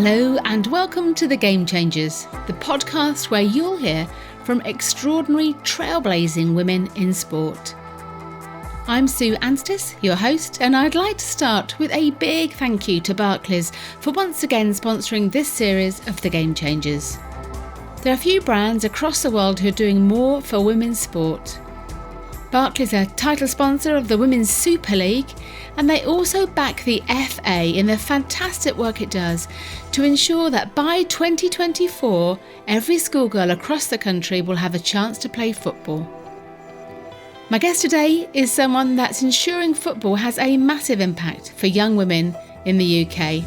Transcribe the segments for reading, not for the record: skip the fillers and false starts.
Hello and welcome to The Game Changers, the podcast where you'll hear from extraordinary trailblazing women in sport. I'm Sue Anstiss, your host, and I'd like to start with a big thank you to Barclays for once again sponsoring this series of The Game Changers. There are a few brands across the world who are doing more for women's sport. Barclays are title sponsor of the Women's Super League, and they also back the FA in the fantastic work it does to ensure that by 2024, every schoolgirl across the country will have a chance to play football. My guest today is someone that's ensuring football has a massive impact for young women in the UK.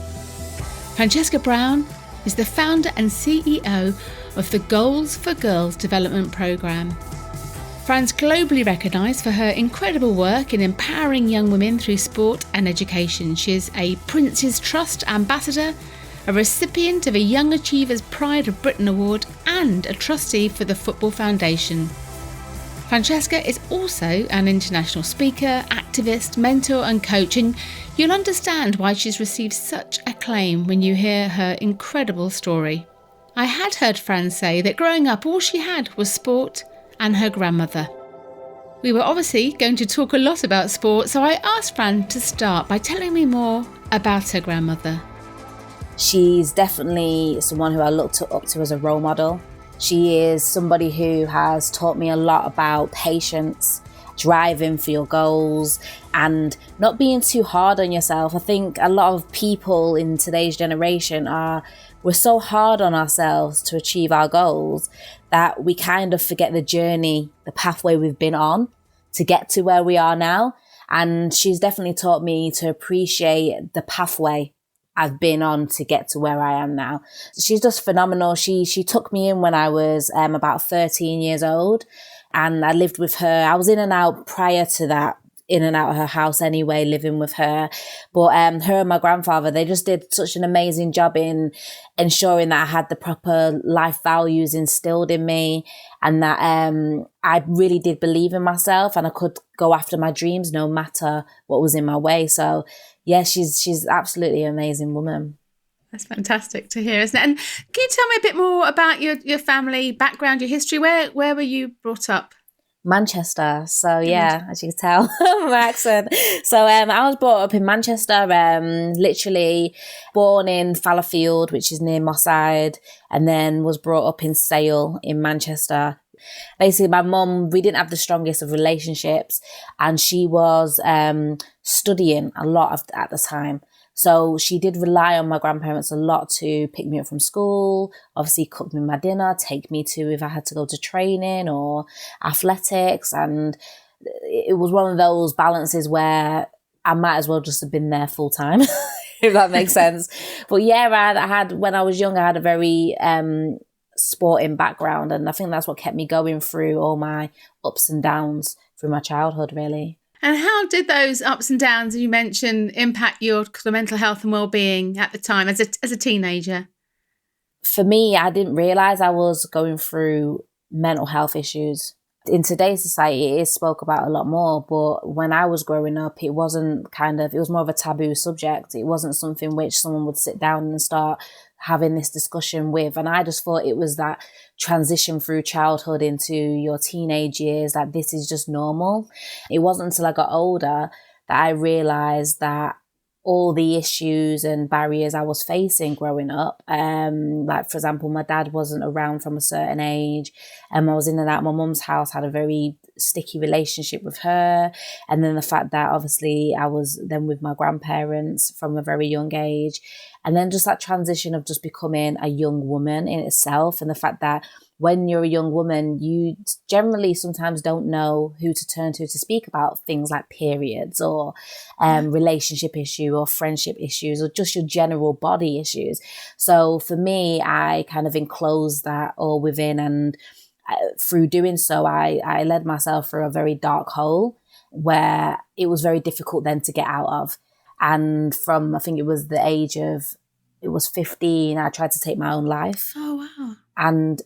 Francesca Brown is the founder and CEO of the Goals for Girls development programme. Fran's globally recognised for her incredible work in empowering young women through sport and education. She is a Prince's Trust Ambassador, a recipient of a Young Achievers Pride of Britain Award and a trustee for the Football Foundation. Francesca is also an international speaker, activist, mentor and coach, and you'll understand why she's received such acclaim when you hear her incredible story. I had heard Fran say that growing up all she had was sport and her grandmother. We were obviously going to talk a lot about sport, so I asked Fran to start by telling me more about her grandmother. She's definitely someone who I looked up to as a role model. She is somebody who has taught me a lot about patience, driving for your goals, and not being too hard on yourself. I think a lot of people in today's generation we're so hard on ourselves to achieve our goals that we kind of forget the journey, the pathway we've been on to get to where we are now. And she's definitely taught me to appreciate the pathway I've been on to get to where I am now. She's just phenomenal. She took me in when I was about 13 years old, and I lived with her. I was in and out prior to that, in and out of her house anyway, living with her. But her and my grandfather, they just did such an amazing job in ensuring that I had the proper life values instilled in me, and that I really did believe in myself and I could go after my dreams no matter what was in my way. So yeah, she's absolutely an amazing woman. That's fantastic to hear, isn't it? And can you tell me a bit more about your family background, your history? Where were you brought up? Manchester. So yeah, as you can tell, my accent. So I was brought up in Manchester, literally born in Fallowfield, which is near Moss Side, and then was brought up in Sale in Manchester. Basically, my mum, we didn't have the strongest of relationships, and she was studying a lot at the time. So she did rely on my grandparents a lot to pick me up from school, obviously cook me my dinner, take me to if I had to go to training or athletics. And it was one of those balances where I might as well just have been there full time, if that makes sense. But yeah, I had when I was young, I had a very sporting background. And I think that's what kept me going through all my ups and downs through my childhood, really. And how did those ups and downs you mentioned impact your mental health and well-being at the time as a teenager? For me, I didn't realise I was going through mental health issues. In today's society, it is spoke about a lot more, but when I was growing up, it was more of a taboo subject. It wasn't something which someone would sit down and start having this discussion with. And I just thought it was that transition through childhood into your teenage years, that this is just normal. It wasn't until I got older that I realised that all the issues and barriers I was facing growing up, like for example, my dad wasn't around from a certain age, and I was in and out of my mum's house, had a very sticky relationship with her, and then the fact that obviously I was then with my grandparents from a very young age, and then just that transition of just becoming a young woman in itself, and the fact that when you're a young woman, you generally sometimes don't know who to turn to speak about things like periods or relationship issue or friendship issues or just your general body issues. So for me, I kind of enclosed that all within, and through doing so, I led myself through a very dark hole where it was very difficult then to get out of. And from, I think it was the age of, it was 15, I tried to take my own life. Oh, wow. And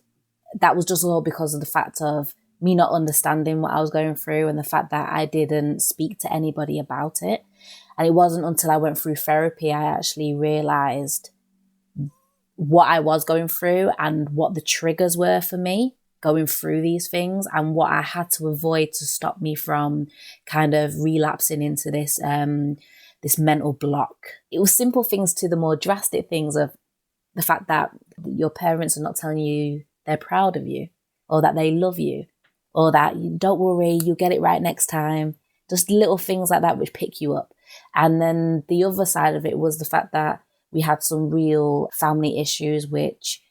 that was just all because of the fact of me not understanding what I was going through and the fact that I didn't speak to anybody about it. And it wasn't until I went through therapy I actually realised what I was going through and what the triggers were for me going through these things, and what I had to avoid to stop me from kind of relapsing into this this mental block. It was simple things to the more drastic things of the fact that your parents are not telling you they're proud of you, or that they love you, or that you don't worry, you'll get it right next time. Just little things like that which pick you up. And then the other side of it was the fact that we had some real family issues, which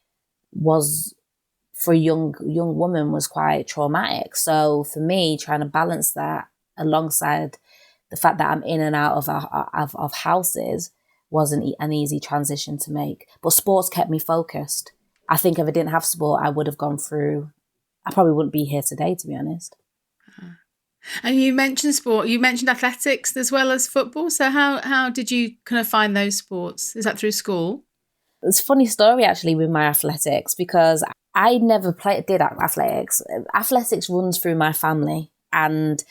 was, for a young woman, was quite traumatic. So for me, trying to balance that alongside the fact that I'm in and out of houses wasn't an easy transition to make. But sports kept me focused. I think if I didn't have sport, I would have gone through, I probably wouldn't be here today, to be honest. And you mentioned sport, you mentioned athletics as well as football. So how did you kind of find those sports? Is that through school? It's a funny story actually with my athletics, because I never did athletics. Athletics runs through my family. And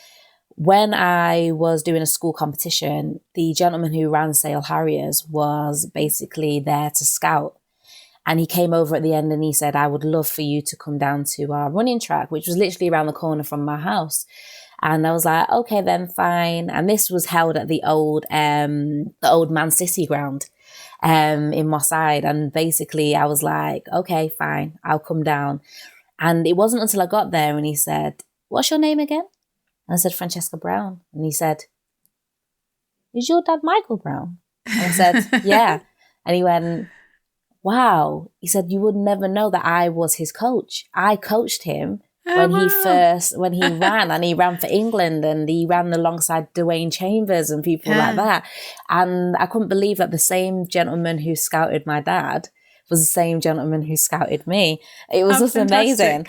when I was doing a school competition, the gentleman who ran Sale Harriers was basically there to scout. And he came over at the end and he said, I would love for you to come down to our running track, which was literally around the corner from my house. And I was like, okay, then fine. And this was held at the old Man City ground in Moss Side. And basically I was like, okay, fine, I'll come down. And it wasn't until I got there and he said, what's your name again? And I said, Francesca Brown. And he said, is your dad Michael Brown? And I said, yeah. And he went, wow. He said, you would never know that I was his coach. I coached him when he ran, and he ran for England, and he ran alongside Dwayne Chambers and people like that. And I couldn't believe that the same gentleman who scouted my dad was the same gentleman who scouted me. It was just fantastic. Amazing.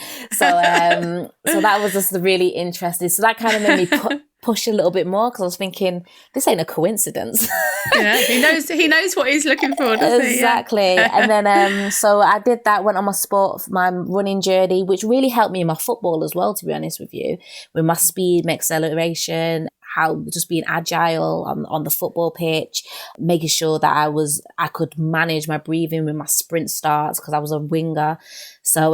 So that was just really interesting. So that kind of made me push a little bit more, because I was thinking, this ain't a coincidence. Yeah, he knows what he's looking for, doesn't he? Exactly. Yeah. And then so I did that, went on my running journey, which really helped me in my football as well, to be honest with you, with my speed, my acceleration, how just being agile on the football pitch, making sure that I could manage my breathing with my sprint starts, because I was a winger. So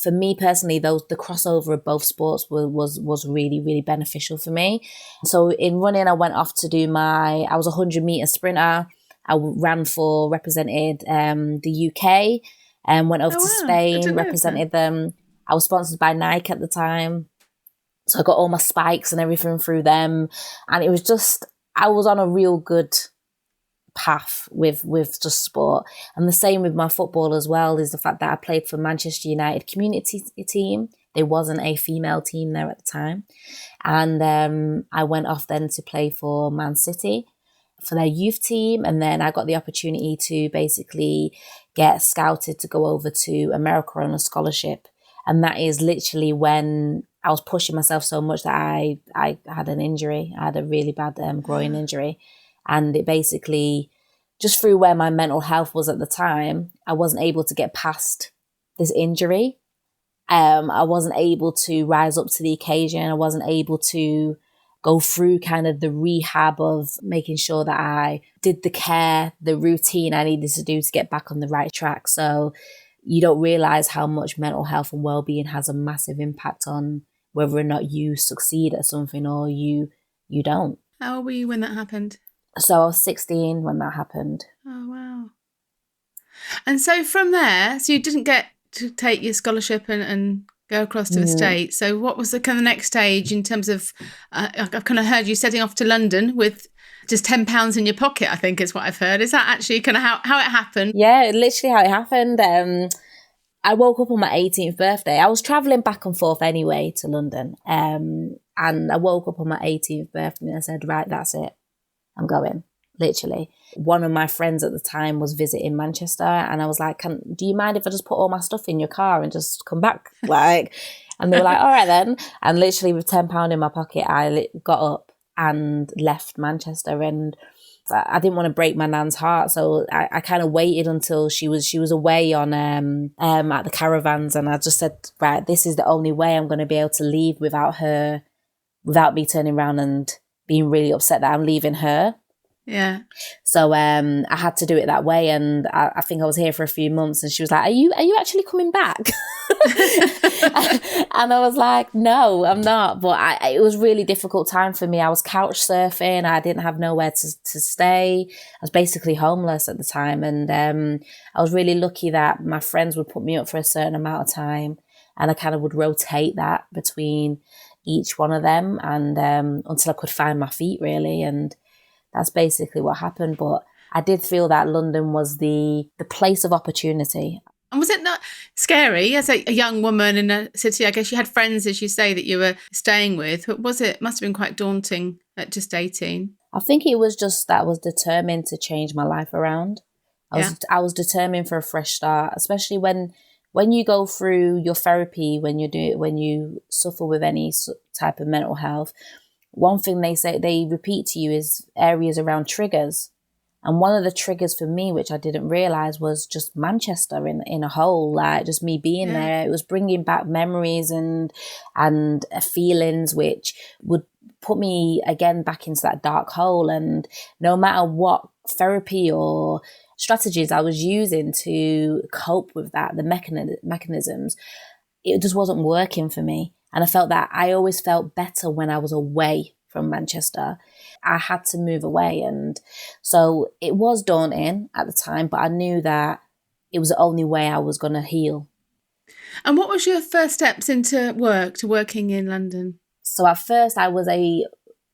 for me personally, the crossover of both sports was really, really beneficial for me. So in running, I went off to do I was a 100-meter sprinter. I represented the UK, and went over to Spain, represented them. I was sponsored by Nike at the time. So I got all my spikes and everything through them. And it was just, I was on a real good path with just sport. And the same with my football as well, is the fact that I played for Manchester United community team. There wasn't a female team there at the time. And I went off then to play for Man City for their youth team. And then I got the opportunity to basically get scouted to go over to America on a scholarship. And that is literally when I was pushing myself so much that I had an injury. I had a really bad groin injury. And it basically, just through where my mental health was at the time, I wasn't able to get past this injury. I wasn't able to rise up to the occasion. I wasn't able to go through kind of the rehab of making sure that I did the routine I needed to do to get back on the right track. So you don't realize how much mental health and well-being has a massive impact on whether or not you succeed at something or you don't. How old were you when that happened? So I was 16 when that happened. Oh, wow. And so from there, so you didn't get to take your scholarship and go across to the States. So what was the kind of next stage in terms of, I've kind of heard you setting off to London with just £10 in your pocket, I think is what I've heard. Is that actually kind of how it happened? Yeah, literally how it happened. I woke up on my 18th birthday. I was travelling back and forth anyway to London. And I woke up on my 18th birthday and I said, right, that's it. I'm going, literally. One of my friends at the time was visiting Manchester, and I was like, do you mind if I just put all my stuff in your car and just come back? And they were like, all right then. And literally with £10 in my pocket, I got up and left Manchester, and I didn't want to break my nan's heart. So I kind of waited until she was away on at the caravans, and I just said, right, this is the only way I'm going to be able to leave without me turning around and being really upset that I'm leaving her. Yeah. So I had to do it that way, and I think I was here for a few months, and she was like, are you actually coming back? And I was like, no, I'm not. But it was really difficult time for me. I was couch surfing. I didn't have nowhere to stay. I was basically homeless at the time. And I was really lucky that my friends would put me up for a certain amount of time, and I kind of would rotate that between each one of them, and until I could find my feet, really. And that's basically what happened. But I did feel that London was the place of opportunity. And was it not scary as a young woman in a city? I guess you had friends, as you say, that you were staying with. But must have been quite daunting at just 18? I think it was just that I was determined to change my life around. I was determined for a fresh start, especially when you go through your therapy, when you suffer with any type of mental health. One thing they repeat to you is areas around triggers. And one of the triggers for me, which I didn't realize, was just Manchester in a whole, like just me being there. It was bringing back memories and feelings which would put me again back into that dark hole. And no matter what therapy or strategies I was using to cope with that, the mechanisms, it just wasn't working for me. And I felt that I always felt better when I was away from Manchester. I had to move away. And so it was daunting at the time, but I knew that it was the only way I was going to heal. And what was your first steps into working in London? So at first I was a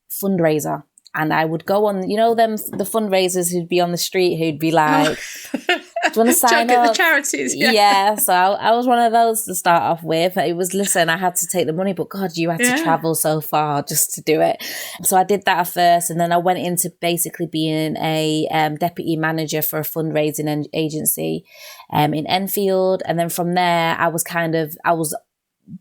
fundraiser, and I would go on, the fundraisers who'd be on the street who'd be like, do you want to sign up? The charities, yeah. So I was one of those to start off with. It was, listen, I had to take the money, but God, you had to travel so far just to do it. So I did that at first, and then I went into basically being a deputy manager for a fundraising agency in Enfield. And then from there, I was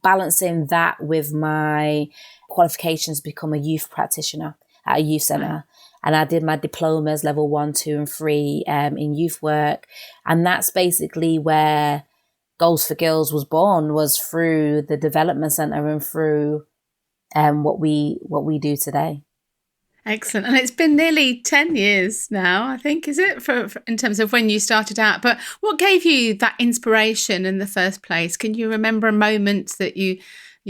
balancing that with my qualifications to become a youth practitioner at a youth centre. And I did my diplomas, level 1, 2 and 3 in youth work. And that's basically where Goals for Girls was born, was through the development centre and through what we do today. Excellent. And it's been nearly 10 years now, I think, is it, for in terms of when you started out? But what gave you that inspiration in the first place? Can you remember a moment that you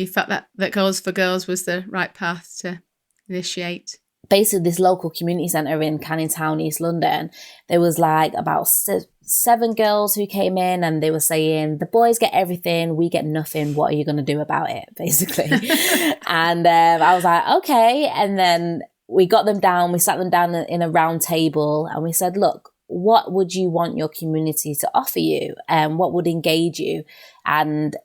felt that Goals for Girls was the right path to initiate? Basically, this local community centre in Canning Town, East London, there was like about 7 girls who came in, and they were saying, the boys get everything, we get nothing. What are you going to do about it, basically? And I was like, okay. And then we got them down, we sat them down in a round table, and we said, look, what would you want your community to offer you? What would engage you? And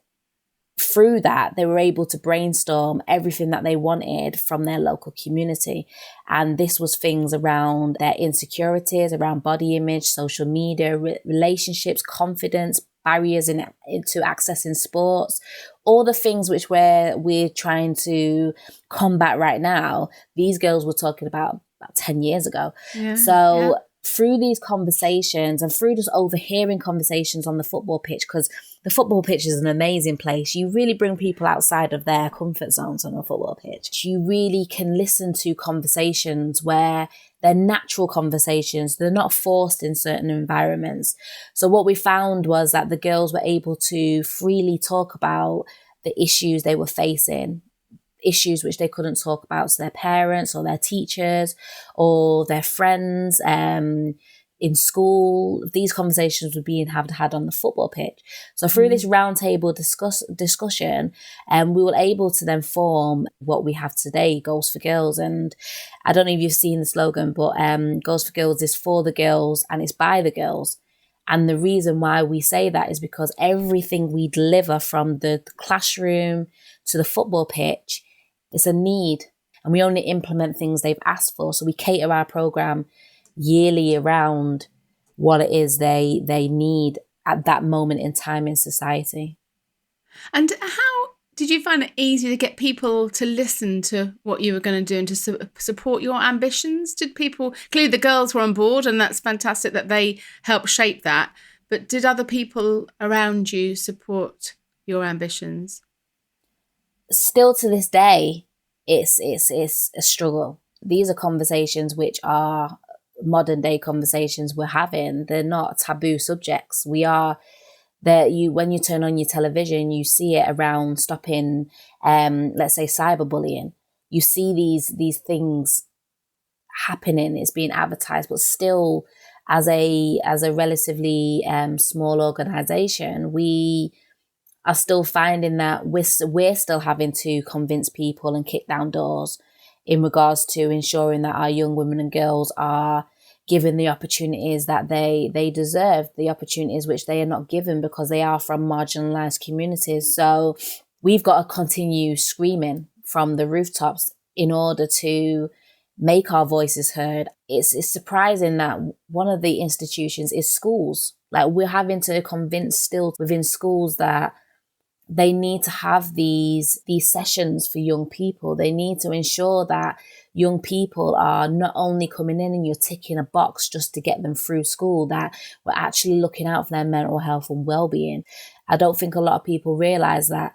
through that, they were able to brainstorm everything that they wanted from their local community. And this was things around their insecurities, around body image, social media, relationships, confidence, barriers into accessing sports, all the things which we're trying to combat right now. These girls were talking about 10 years ago. Through these conversations and through just overhearing conversations on the football pitch, because the football pitch is an amazing place. You really bring people outside of their comfort zones on a football pitch. You really can listen to conversations where they're natural conversations. They're not forced in certain environments. So what we found was that the girls were able to freely talk about the issues they were facing, issues which they couldn't talk about to their parents or their teachers or their friends in school. These conversations were being had on the football pitch. So through this roundtable discussion, we were able to then form what we have today, Goals for Girls. And I don't know if you've seen the slogan, but Goals for Girls is for the girls and it's by the girls. And the reason why we say that is because everything we deliver, from the classroom to the football pitch, it's a need, and we only implement things they've asked for. So we cater our programme yearly around what it is they need at that moment in time in society. And how did you find it easy to get people to listen to what you were going to do and to support your ambitions? Did people, clearly the girls were on board, and that's fantastic that they helped shape that, but did other people around you support your ambitions? Still to this day, it's a struggle. These are conversations which are modern day conversations we're having. They're not taboo subjects. We are that when you turn on your television, you see it around stopping, let's say, cyberbullying. You see these things happening. It's being advertised, but still, as a relatively small organization, we are still finding that we're still having to convince people and kick down doors in regards to ensuring that our young women and girls are given the opportunities that they deserve, the opportunities which they are not given because they are from marginalized communities. So we've got to continue screaming from the rooftops in order to make our voices heard. It's surprising that one of the institutions is schools. Like, we're having to convince still within schools that they need to have these sessions for young people. They need to ensure that young people are not only coming in and you're ticking a box just to get them through school, that we're actually looking out for their mental health and well-being. I don't think a lot of people realize that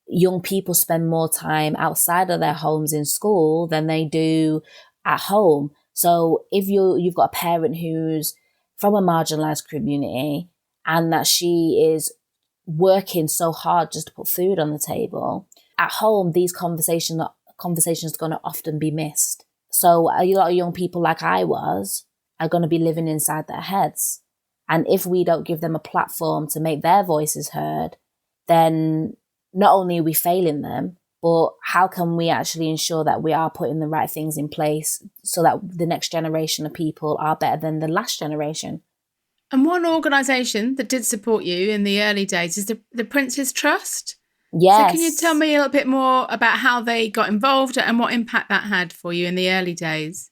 young people spend more time outside of their homes in school than they do at home. So if you've got a parent who's from a marginalized community and that she is working so hard just to put food on the table, at home these conversations are going to often be missed. So a lot of young people, like I was, are going to be living inside their heads. And if we don't give them a platform to make their voices heard, then not only are we failing them, but how can we actually ensure that we are putting the right things in place so that the next generation of people are better than the last generation? And one organisation that did support you in the early days is the Prince's Trust. Yes. So can you tell me a little bit more about how they got involved and what impact that had for you in the early days?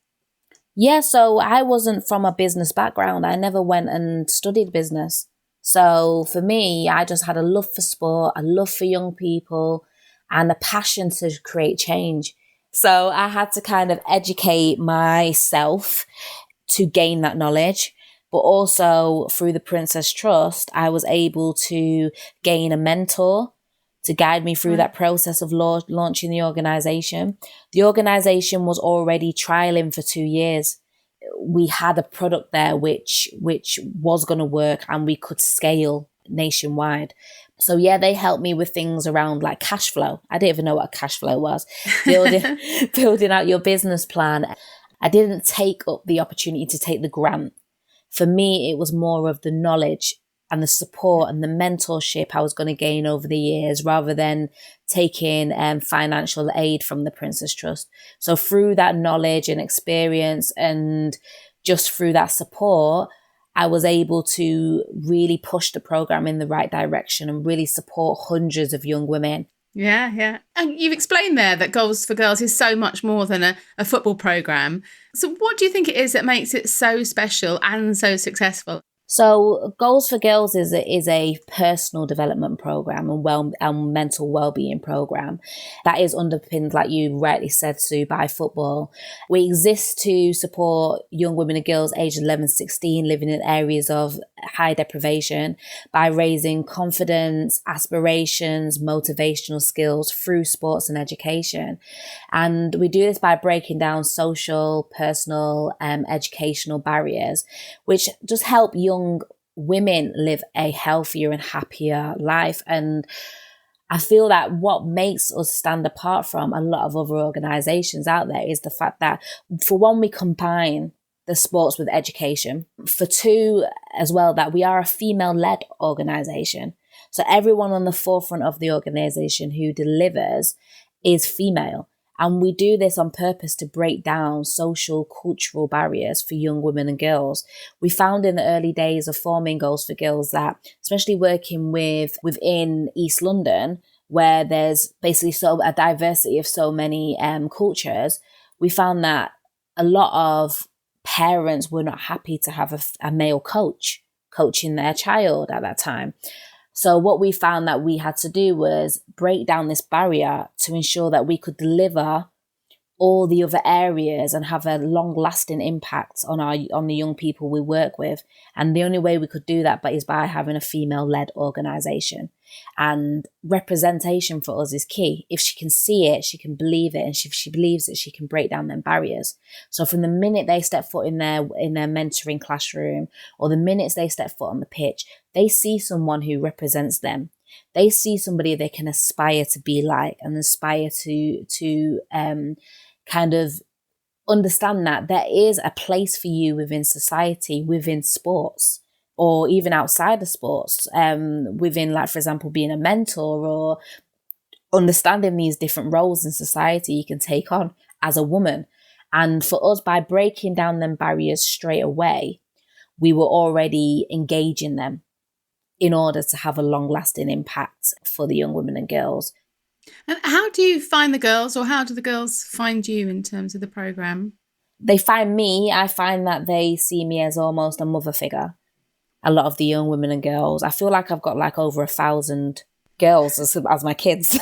Yeah, so I wasn't from a business background. I never went and studied business. So for me, I just had a love for sport, a love for young people, and a passion to create change. So I had to kind of educate myself to gain that knowledge. But also through the Princess Trust, I was able to gain a mentor to guide me through that process of launching the organisation. The organisation was already trialling for 2 years. We had a product there which was going to work and we could scale nationwide. So yeah, they helped me with things around like cash flow. I didn't even know what cash flow was. Building out your business plan. I didn't take up the opportunity to take the grant. For me, it was more of the knowledge and the support and the mentorship I was going to gain over the years rather than taking financial aid from the Princess Trust. So through that knowledge and experience and just through that support, I was able to really push the program in the right direction and really support hundreds of young women. Yeah. And you've explained there that Goals for Girls is so much more than a football programme. So what do you think it is that makes it so special and so successful? So Goals for Girls is a personal development program and mental well-being program that is underpinned, like you rightly said, Sue, by football. We exist to support young women and girls aged 11-16 living in areas of high deprivation by raising confidence, aspirations, motivational skills through sports and education. And we do this by breaking down social, personal, educational barriers, which just help young women live a healthier and happier life. And I feel that what makes us stand apart from a lot of other organisations out there is the fact that, for one, we combine the sports with education. For two, as well, that we are a female-led organisation. So everyone on the forefront of the organisation who delivers is female. And we do this on purpose to break down social, cultural barriers for young women and girls. We found in the early days of forming Goals for Girls that, especially working within East London, where there's basically a diversity of so many cultures, we found that a lot of parents were not happy to have a male coach coaching their child at that time. So what we found that we had to do was break down this barrier to ensure that we could deliver all the other areas and have a long-lasting impact on the young people we work with. And the only way we could do that is by having a female-led organisation. And representation for us is key. If she can see it, she can believe it. And if she believes it, she can break down them barriers. So from the minute they step foot in their mentoring classroom, or the minutes they step foot on the pitch, they see someone who represents them. They see somebody they can aspire to be like, and aspire to kind of understand that there is a place for you within society, within sports, or even outside of sports, within, like, for example, being a mentor, or understanding these different roles in society you can take on as a woman. And for us, by breaking down them barriers straight away, we were already engaging them in order to have a long-lasting impact for the young women and girls. And how do you find the girls, or how do the girls find you in terms of the programme? They find me. I find that they see me as almost a mother figure. A lot of the young women and girls, I feel like I've got like over 1,000 girls as my kids,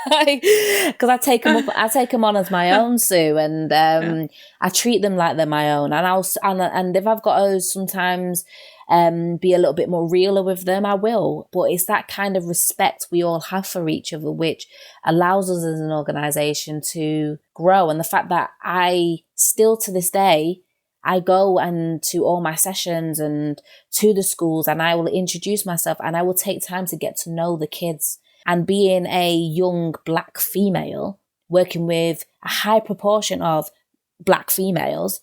because I take them on as my own, Sue, and I treat them like they're my own. And if I've got to sometimes be a little bit more realer with them, I will. But it's that kind of respect we all have for each other, which allows us as an organisation to grow. And the fact that I still to this day, I go and to all my sessions and to the schools, and I will introduce myself, and I will take time to get to know the kids. And being a young Black female, working with a high proportion of Black females,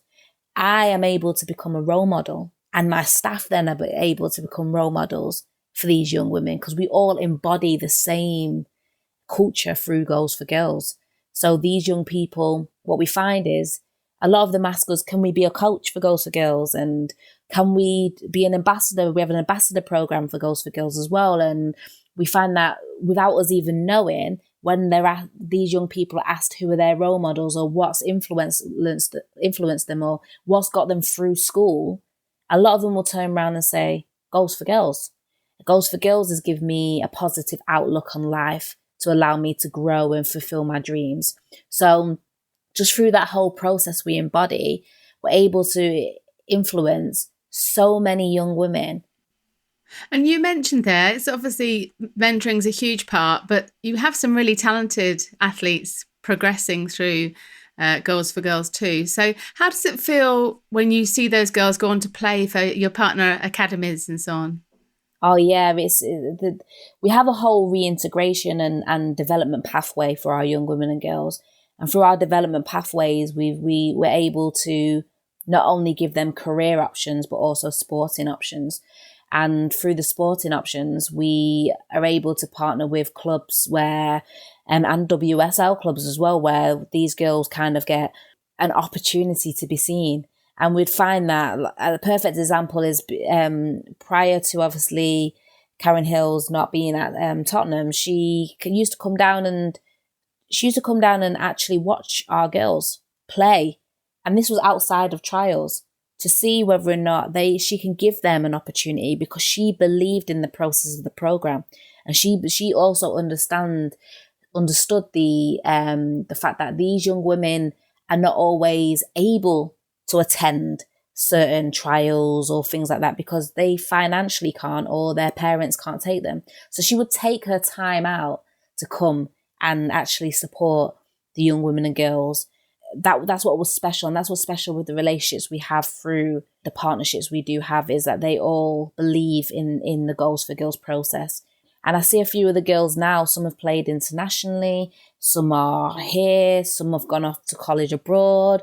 I am able to become a role model. And my staff then are able to become role models for these young women, because we all embody the same culture through Goals for Girls. So these young people, what we find is, a lot of them ask us, can we be a coach for Goals for Girls? And can we be an ambassador? We have an ambassador program for Goals for Girls as well. And we find that without us even knowing, when these young people are asked who are their role models, or what's influenced them, or what's got them through school, a lot of them will turn around and say, Goals for Girls. Goals for Girls has given me a positive outlook on life to allow me to grow and fulfill my dreams. So just through that whole process we embody, we're able to influence so many young women. And you mentioned there, it's obviously mentoring's a huge part, but you have some really talented athletes progressing through Goals for Girls too. So how does it feel when you see those girls go on to play for your partner academies and so on? Oh yeah, we have a whole reintegration and development pathway for our young women and girls. And through our development pathways, we're able to not only give them career options, but also sporting options. And through the sporting options, we are able to partner with clubs and WSL clubs as well, where these girls kind of get an opportunity to be seen. And we'd find that a perfect example is prior to obviously Karen Hills not being at Tottenham, she used to come down and actually watch our girls play. And this was outside of trials, to see whether or not she can give them an opportunity, because she believed in the process of the program. And she also understood the fact that these young women are not always able to attend certain trials or things like that because they financially can't, or their parents can't take them. So she would take her time out to come and actually support the young women and girls. That's what was special. And that's what's special with the relationships we have through the partnerships we do have, is that they all believe in the Goals for Girls process. And I see a few of the girls now, some have played internationally, some are here, some have gone off to college abroad.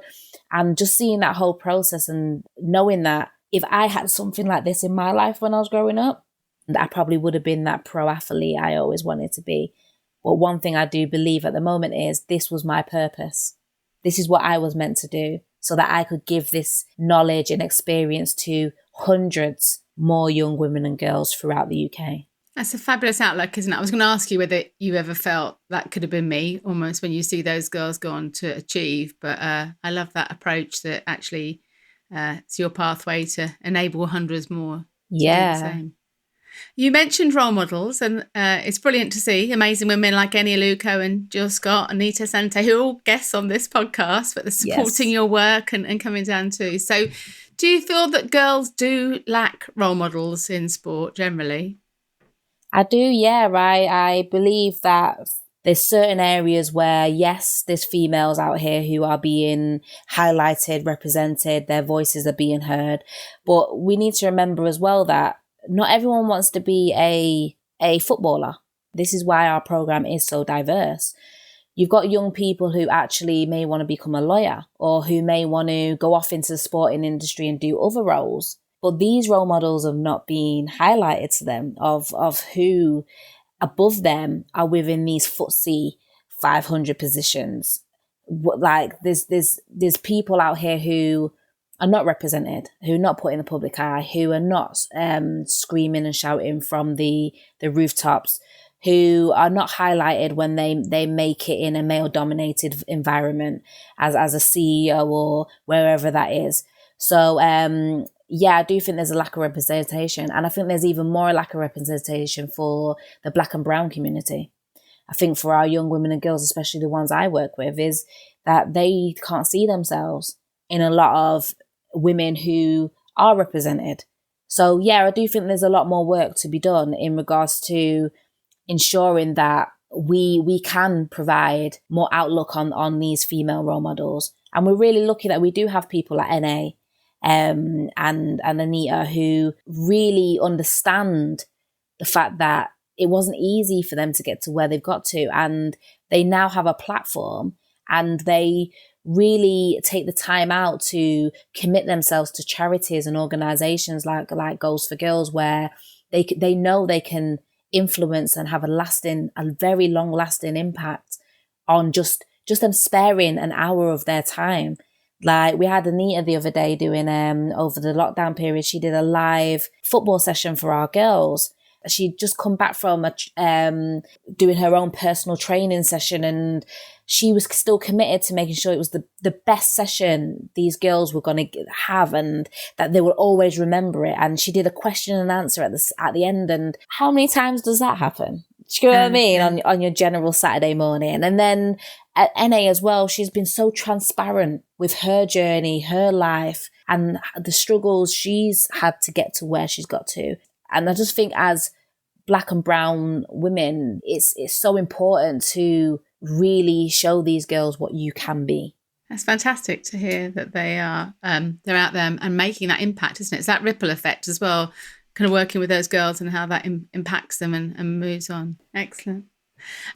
And just seeing that whole process and knowing that if I had something like this in my life when I was growing up, I probably would have been that pro athlete I always wanted to be. But one thing I do believe at the moment is this was my purpose. This is what I was meant to do, so that I could give this knowledge and experience to hundreds more young women and girls throughout the UK. That's a fabulous outlook, isn't it? I was going to ask you whether you ever felt that could have been me, almost, when you see those girls go on to achieve. But I love that approach, that actually it's your pathway to enable hundreds more to do the same. You mentioned role models, and it's brilliant to see amazing women like Eni Aluko and Jill Scott, Anita Sante, who are all guests on this podcast, but they're supporting your work and coming down too. So do you feel that girls do lack role models in sport generally? I do, yeah. I believe that there's certain areas where, yes, there's females out here who are being highlighted, represented, their voices are being heard. But we need to remember as well that not everyone wants to be a footballer. This is why our program is so diverse. You've got young people who actually may want to become a lawyer, or who may want to go off into the sporting industry and do other roles. But these role models have not been highlighted to them of who above them are within these FTSE 500 positions. Like there's people out here who are not represented, who are not put in the public eye, who are not screaming and shouting from the rooftops, who are not highlighted when they make it in a male-dominated environment as a CEO or wherever that is. So, yeah, I do think there's a lack of representation. And I think there's even more lack of representation for the Black and brown community. I think for our young women and girls, especially the ones I work with, is that they can't see themselves in a lot of women who are represented. So, yeah, I do think there's a lot more work to be done in regards to ensuring that we can provide more outlook on these female role models. And we're really lucky that we do have people like NA and Anita who really understand the fact that it wasn't easy for them to get to where they've got to, and they now have a platform and they really take the time out to commit themselves to charities and organizations like Goals for Girls, where they know they can influence and have a very long lasting impact on just them sparing an hour of their time. Like we had Anita the other day doing, over the lockdown period, she did a live football session for our girls. She'd just come back from doing her own personal training session, and she was still committed to making sure it was the best session these girls were going to have and that they will always remember it. And she did a question and answer at the end. And how many times does that happen? Do you know what I mean? On your general Saturday morning. And then at NA as well, she's been so transparent with her journey, her life, and the struggles she's had to get to where she's got to. And I just think as Black and brown women, it's so important to really show these girls what you can be. That's fantastic to hear that they're out there and making that impact, isn't it? It's that ripple effect as well, kind of working with those girls and how that impacts them and moves on. Excellent.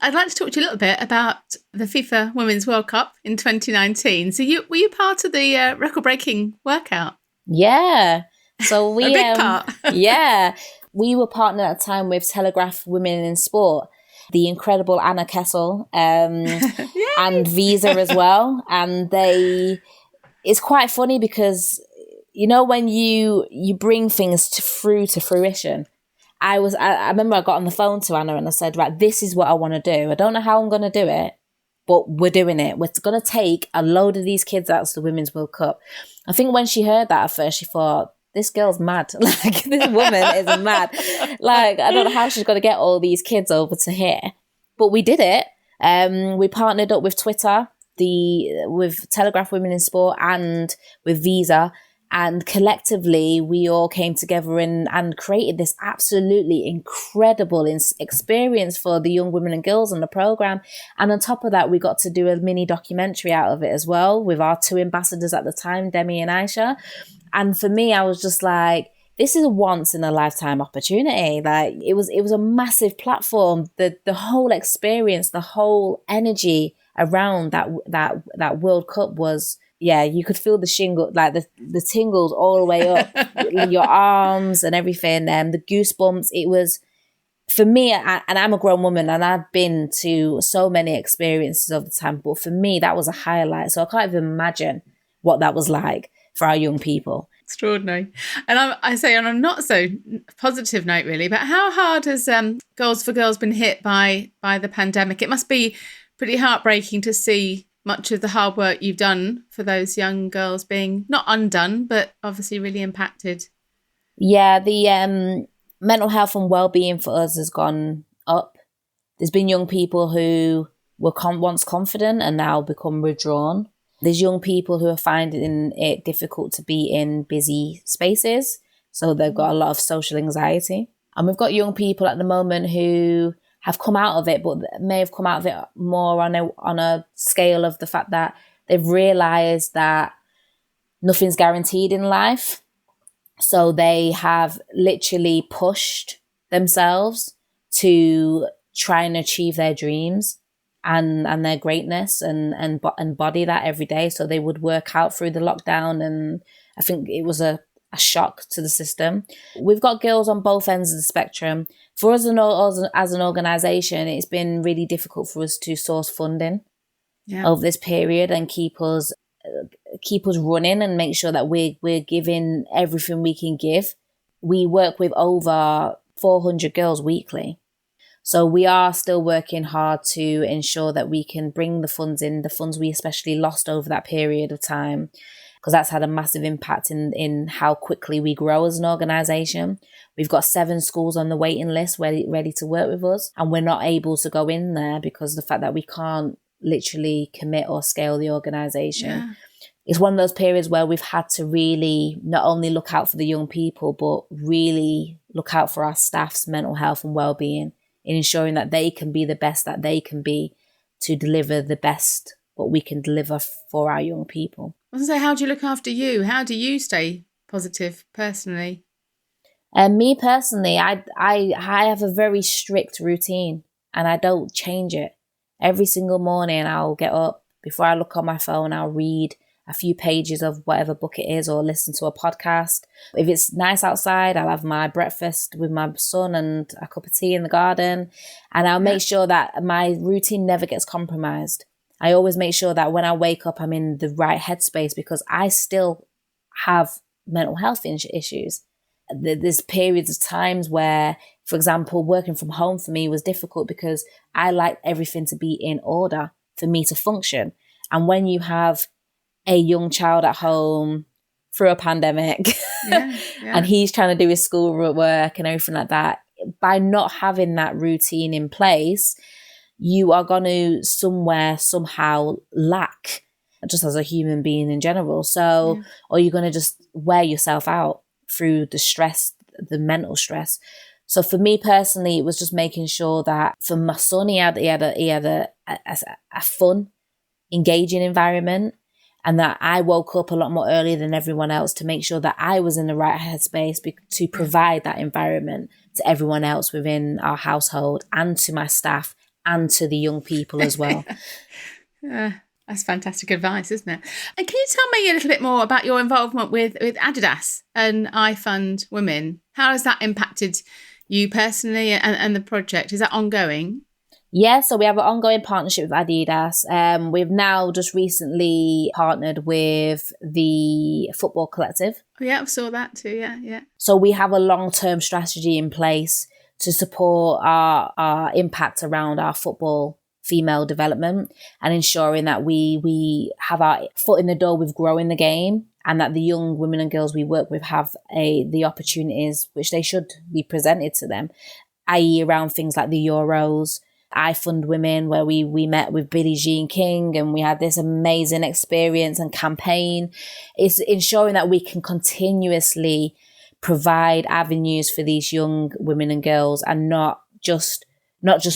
I'd like to talk to you a little bit about the FIFA Women's World Cup in 2019. So were you part of the record-breaking workout? Yeah. So we a big part. Yeah. We were partnered at the time with Telegraph Women in Sport, the incredible Anna Kessel, and Visa as well. And it's quite funny because, you know, when you bring things to fruition, I remember I got on the phone to Anna and I said, right, this is what I want to do. I don't know how I'm going to do it, but we're doing it. We're going to take a load of these kids out to the Women's World Cup. I think when she heard that at first, she thought, this girl's mad. Like, this woman is mad. Like, I don't know how she's going to get all these kids over to here. But we did it. We partnered up with Twitter, with Telegraph Women in Sport and with Visa. And collectively, we all came together and created this absolutely incredible experience for the young women and girls on the programme. And on top of that, we got to do a mini documentary out of it as well with our two ambassadors at the time, Demi and Aisha. And for me, I was just like, this is a once in a lifetime opportunity. Like it was a massive platform. The whole experience, the whole energy around that World Cup was, yeah, you could feel the shingle, like the tingles all the way up, your arms and everything, the goosebumps. It was, for me, and I'm a grown woman and I've been to so many experiences over the time, but for me, that was a highlight. So I can't even imagine what that was like for our young people. Extraordinary. And I say on a not so positive note, really, but how hard has Goals for Girls been hit by the pandemic? It must be pretty heartbreaking to see much of the hard work you've done for those young girls being not undone, but obviously really impacted. Yeah, the mental health and well-being for us has gone up. There's been young people who were once confident and now become withdrawn. There's young people who are finding it difficult to be in busy spaces, so they've got a lot of social anxiety. And we've got young people at the moment who have come out of it, but may have come out of it more on a scale of the fact that they've realised that nothing's guaranteed in life. So they have literally pushed themselves to try and achieve their dreams and their greatness and embody that every day. So they would work out through the lockdown, and I think it was a shock to the system. We've got girls on both ends of the spectrum. For us as an organisation, it's been really difficult for us to source funding over this period and keep us running and make sure that we're giving everything we can give. We work with over 400 girls weekly. So we are still working hard to ensure that we can bring the funds in, the funds we especially lost over that period of time, because that's had a massive impact in how quickly we grow as an organisation. We've got 7 schools on the waiting list ready to work with us, and we're not able to go in there because of the fact that we can't literally commit or scale the organisation. Yeah. It's one of those periods where we've had to really not only look out for the young people, but really look out for our staff's mental health and well-being, in ensuring that they can be the best that they can be to deliver the best what we can deliver for our young people. I was going to say, how do you look after you? How do you stay positive personally? Me personally, I have a very strict routine and I don't change it. Every single morning I'll get up. Before I look on my phone, I'll read a few pages of whatever book it is or listen to a podcast. If it's nice outside, I'll have my breakfast with my son and a cup of tea in the garden. And I'll make sure that my routine never gets compromised. I always make sure that when I wake up, I'm in the right headspace, because I still have mental health issues. There's periods of times where, for example, working from home for me was difficult because I like everything to be in order for me to function. And when you have a young child at home through a pandemic and he's trying to do his schoolwork and everything like that, by not having that routine in place, you are going to somehow lack, just as a human being in general. So, or you're going to just wear yourself out through the stress, the mental stress. So for me personally, it was just making sure that for my son, he had a fun, engaging environment, and that I woke up a lot more early than everyone else to make sure that I was in the right headspace to provide that environment to everyone else within our household and to my staff and to the young people as well. That's fantastic advice, isn't it? And can you tell me a little bit more about your involvement with Adidas and I Fund Women? How has that impacted you personally and the project? Is that ongoing? Yeah, so we have an ongoing partnership with Adidas. We've now just recently partnered with the Football Collective. Oh, yeah, I saw that too, yeah. So we have a long-term strategy in place to support our impact around our football female development and ensuring that we have our foot in the door with growing the game, and that the young women and girls we work with have the opportunities which they should be presented to them, i.e. around things like the Euros, I Fund Women, where we met with Billie Jean King and we had this amazing experience and campaign. It's ensuring that we can continuously provide avenues for these young women and girls, and not just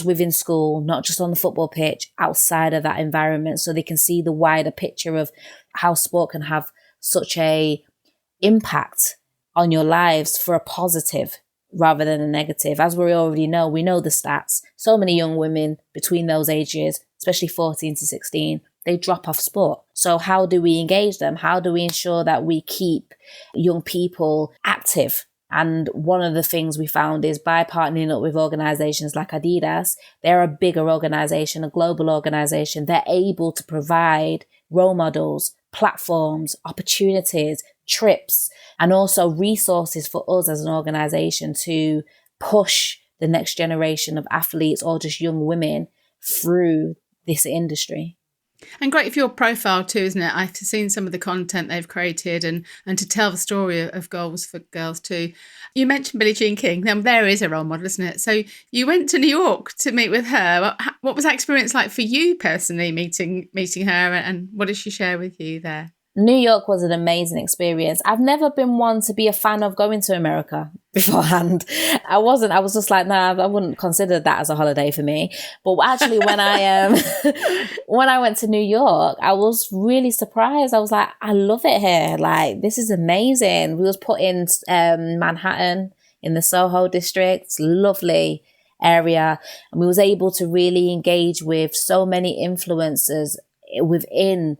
within school, not just on the football pitch, outside of that environment, so they can see the wider picture of how sport can have such a impact on your lives for a positive rather than a negative. As we already know, we know the stats. So many young women between those ages, especially 14 to 16, they drop off sport. So how do we engage them? How do we ensure that we keep young people active? And one of the things we found is by partnering up with organizations like Adidas, they're a bigger organization, a global organization. They're able to provide role models, platforms, opportunities, trips, and also resources for us as an organization to push the next generation of athletes or just young women through this industry. And great for your profile too, isn't it? I've seen some of the content they've created and to tell the story of goals for girls too. You mentioned Billie Jean King. Now, there is a role model, isn't it? So you went to New York to meet with her. What was that experience like for you personally, meeting her, and what did she share with you there? New York was an amazing experience. I've never been one to be a fan of going to America beforehand. I was just like, nah, I wouldn't consider that as a holiday for me. But actually, when when I went to New York, I was really surprised. I was like, I love it here. Like, this is amazing. We was put in Manhattan in the Soho district, lovely area. And we was able to really engage with so many influencers within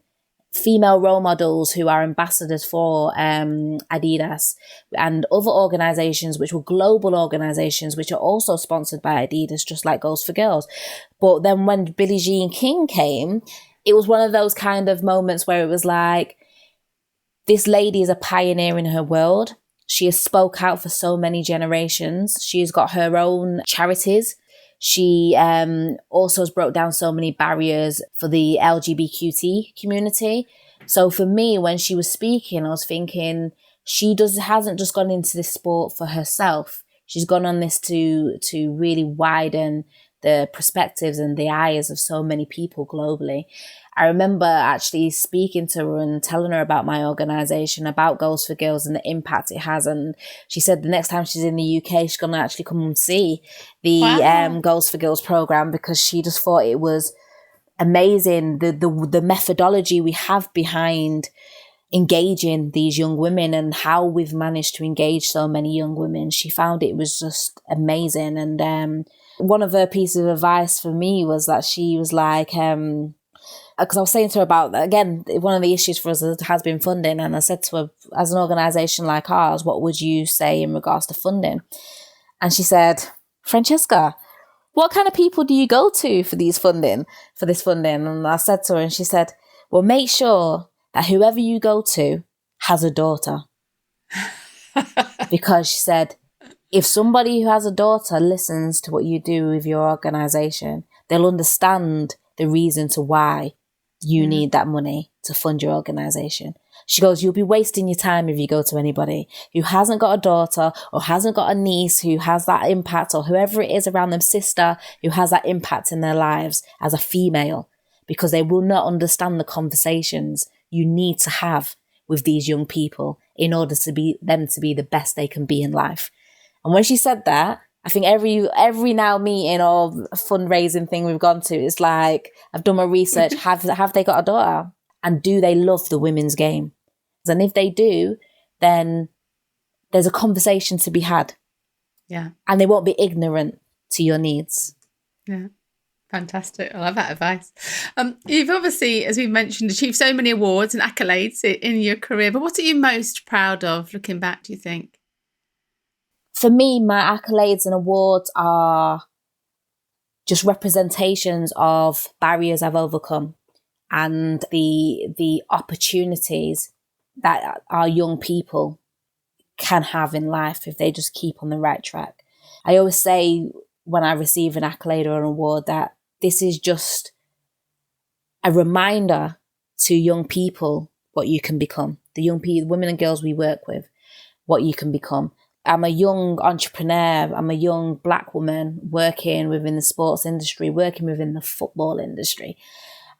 female role models who are ambassadors for Adidas and other organizations which were global organizations which are also sponsored by Adidas, just like Goals for Girls. But then when Billie Jean King came, it was one of those kind of moments where it was like, this lady is a pioneer in her world. She has spoke out for so many generations. She's got her own charities. She also has broke down so many barriers for the LGBTQ community. So for me, when she was speaking, I was thinking hasn't just gone into this sport for herself. She's gone on this to really widen the perspectives and the eyes of so many people globally. I remember actually speaking to her and telling her about my organisation, about Goals for Girls and the impact it has. And she said the next time she's in the UK, she's going to actually come and see the Goals for Girls programme, because she just thought it was amazing, the methodology we have behind engaging these young women and how we've managed to engage so many young women. She found it was just amazing. And one of her pieces of advice for me was that she was like... because I was saying to her about, again, one of the issues for us has been funding. And I said to her, as an organisation like ours, what would you say in regards to funding? And she said, Francesca, what kind of people do you go to for this funding? And I said to her, and she said, well, make sure that whoever you go to has a daughter. Because she said, if somebody who has a daughter listens to what you do with your organisation, they'll understand the reason to why you need that money to fund your organisation. She goes, you'll be wasting your time if you go to anybody who hasn't got a daughter or hasn't got a niece who has that impact, or whoever it is around them, sister, who has that impact in their lives as a female, because they will not understand the conversations you need to have with these young people in order to be the best they can be in life. And when she said that, I think every now meeting or fundraising thing we've gone to, it's like, I've done my research. Have they got a daughter? And do they love the women's game? And if they do, then there's a conversation to be had. Yeah. And they won't be ignorant to your needs. Yeah. Fantastic. I love that advice. You've obviously, as we've mentioned, achieved so many awards and accolades in your career, but what are you most proud of looking back, do you think? For me, my accolades and awards are just representations of barriers I've overcome and the opportunities that our young people can have in life if they just keep on the right track. I always say when I receive an accolade or an award that this is just a reminder to young people what you can become, the young people, women and girls we work with, what you can become. I'm a young entrepreneur. I'm a young Black woman working within the sports industry, working within the football industry.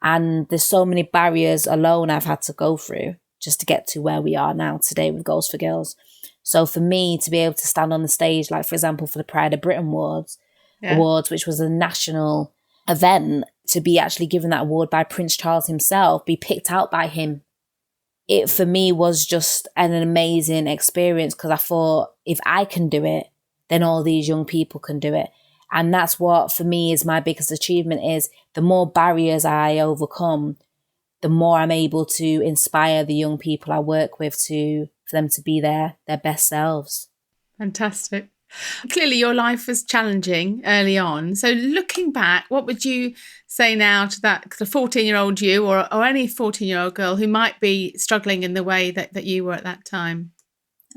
And there's so many barriers alone I've had to go through just to get to where we are now today with Goals for Girls. So for me to be able to stand on the stage, like for example, for the Pride of Britain Awards, which was a national event, to be actually given that award by Prince Charles himself, be picked out by him, it for me was just an amazing experience, because I thought, if I can do it, then all these young people can do it. And that's what for me is my biggest achievement, is the more barriers I overcome, the more I'm able to inspire the young people I work with for them to be their best selves. Fantastic. Clearly your life was challenging early on. So looking back, what would you say now to the 14-year-old you or any 14-year-old girl who might be struggling in the way that you were at that time?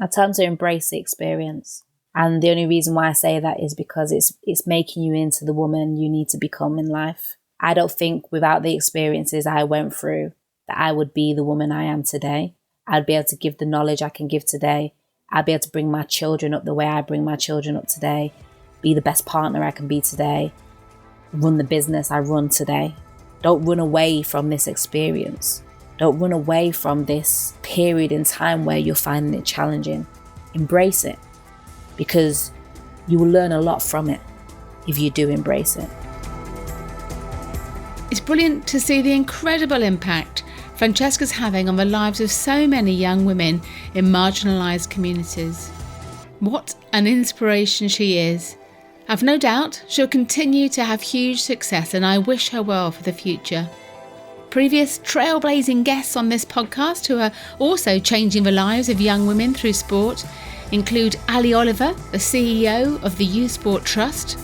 I tell them to embrace the experience. And the only reason why I say that is because it's making you into the woman you need to become in life. I don't think without the experiences I went through that I would be the woman I am today. I'd be able to give the knowledge I can give today. I'd be able to bring my children up the way I bring my children up today, be the best partner I can be today, run the business I run today. Don't run away from this experience. Don't run away from this period in time where you're finding it challenging. Embrace it, because you will learn a lot from it if you do embrace it. It's brilliant to see the incredible impact Francesca's having on the lives of so many young women in marginalised communities. What an inspiration she is. I've no doubt she'll continue to have huge success, and I wish her well for the future. Previous trailblazing guests on this podcast who are also changing the lives of young women through sport include Ali Oliver, the CEO of the Youth Sport Trust,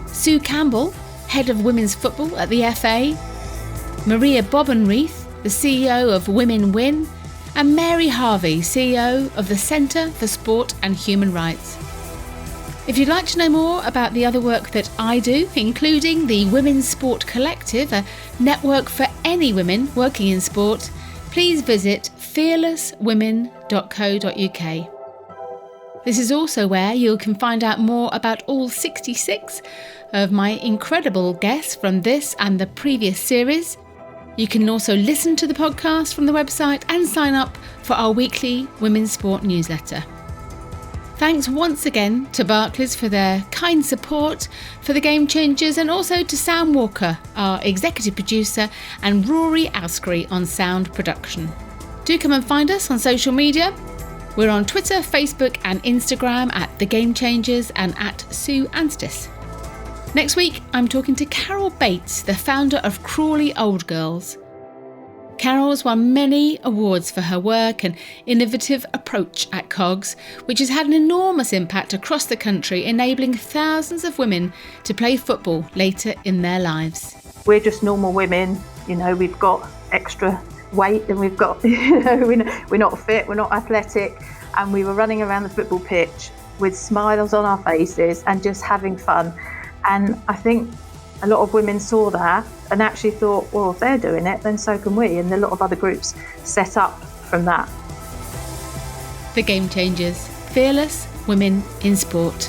Sue Campbell, Head of Women's Football at the FA, Maria Bobenreith, the CEO of Women Win, and Mary Harvey, CEO of the Centre for Sport and Human Rights. If you'd like to know more about the other work that I do, including the Women's Sport Collective, a network for any women working in sport, please visit fearlesswomen.co.uk. This is also where you can find out more about all 66 of my incredible guests from this and the previous series. You can also listen to the podcast from the website and sign up for our weekly Women's Sport newsletter. Thanks once again to Barclays for their kind support for the Game Changers, and also to Sam Walker, our executive producer, and Rory Askery on sound production. Do come and find us on social media. We're on Twitter, Facebook and Instagram at The Game Changers and at Sue Anstiss. Next week, I'm talking to Carol Bates, the founder of Crawley Old Girls. Carol's won many awards for her work and innovative approach at COGS, which has had an enormous impact across the country, enabling thousands of women to play football later in their lives. We're just normal women, we've got extra weight and we've got, we're not fit, we're not athletic, and we were running around the football pitch with smiles on our faces and just having fun. And I think a lot of women saw that and actually thought, well, if they're doing it, then so can we. And a lot of other groups set up from that. The Game Changers, fearless women in sport.